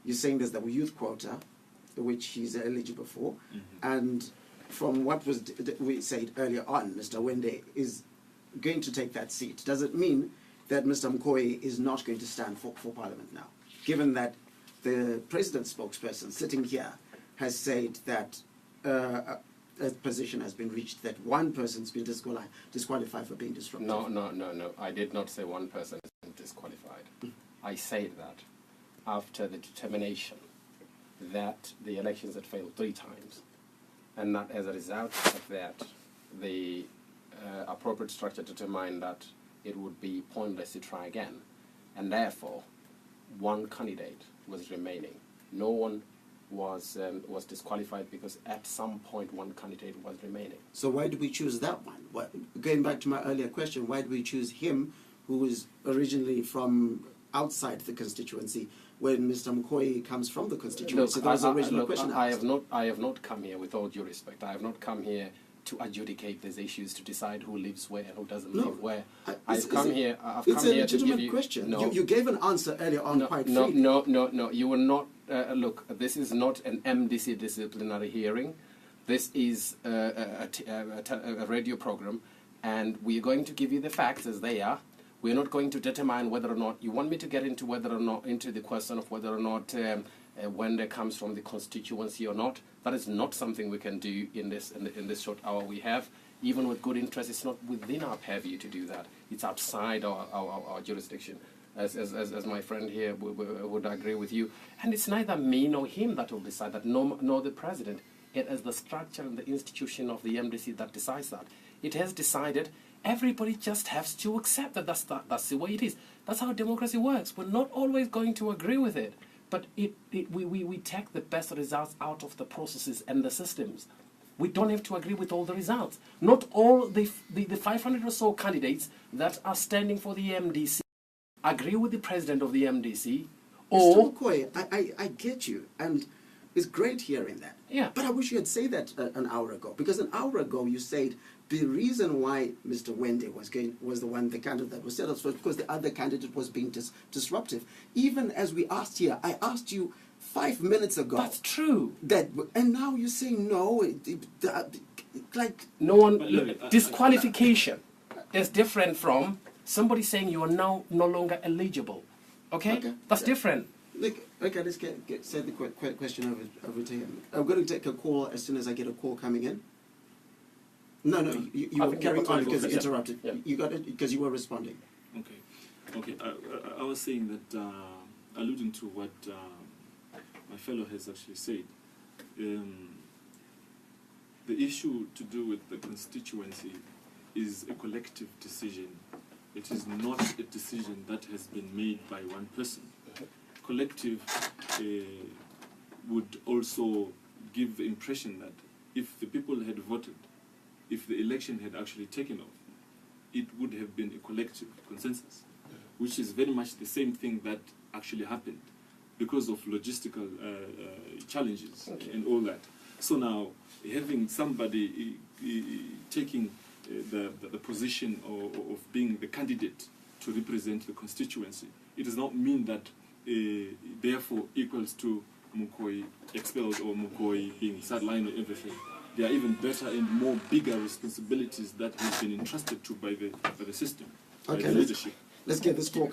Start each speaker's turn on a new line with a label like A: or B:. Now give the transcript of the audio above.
A: you're saying there's the youth quota, which he's eligible for, and from what was we said earlier on, Mr. Wende is going to take that seat. Does it mean that Mr. Mukoyi is not going to stand for Parliament now, given that the President's spokesperson sitting here has said that a position has been reached, that one person's been disqualified for being disruptive?
B: No. I did not say one person is disqualified. I said that after the determination that the elections had failed 3 times, and that as a result of that, the appropriate structure determined that it would be pointless to try again, and therefore one candidate was remaining. No one was disqualified because at some point one candidate was remaining.
A: So why did we choose that one? Going back to my earlier question, why did we choose him, who was originally from outside the constituency, when Mr. Mukoyi comes from the constituency? That was the original question.
B: I have not come here, with all due respect, I have not come here to adjudicate these issues, to decide who lives where and who doesn't live where. I've come here to give you...
A: It's a legitimate question.
B: No,
A: you gave an answer earlier on quite freely.
B: No, you will not... look, this is not an MDC disciplinary hearing. This is a radio program, and we're going to give you the facts as they are. We're not going to determine whether or not... You want me to get into whether or not, into the question of whether or not Wende comes from the constituency or not. That is not something we can do in this short hour we have. Even with good interest, it's not within our purview to do that. It's outside our jurisdiction, as my friend here would agree with you. And it's neither me nor him that will decide that, nor the President. It is the structure and the institution of the MDC that decides that. It has decided. Everybody just has to accept that that's the way it is. That's how democracy works. We're not always going to agree with it, but we take the best results out of the processes and the systems. We don't have to agree with all the results. Not all the 500 or so candidates that are standing for the MDC agree with the President of the MDC. Or
A: Mr. Mukoyi, I get you, and it's great hearing that.
B: Yeah.
A: But I wish you had said that an hour ago, because an hour ago you said the reason why Mr. Wende was the candidate that was set up was because the other candidate was being disruptive. Even as we asked here, I asked you 5 minutes ago.
B: That's true.
A: And now you're saying no. Like
B: no one. Disqualification is different from somebody saying you are now no longer eligible. Okay, that's different.
A: Okay, let's send the question over to him. I'm going to take a call as soon as I get a call coming in. No, you were carrying on because you interrupted.
B: Yeah.
A: You got it because you were responding.
C: Okay. I was saying that, alluding to what my fellow has actually said, the issue to do with the constituency is a collective decision. It is not a decision that has been made by one person. Collective would also give the impression that if the people had voted, if the election had actually taken off, it would have been a collective consensus, which is very much the same thing that actually happened because of logistical challenges and all that. So now, having somebody taking the position of being the candidate to represent the constituency, it does not mean that therefore equals to Mukoyi expelled or Mukoyi being sidelined or everything. There are even better and more bigger responsibilities that he's been entrusted to by the system, by the leadership.
A: Let's get this call.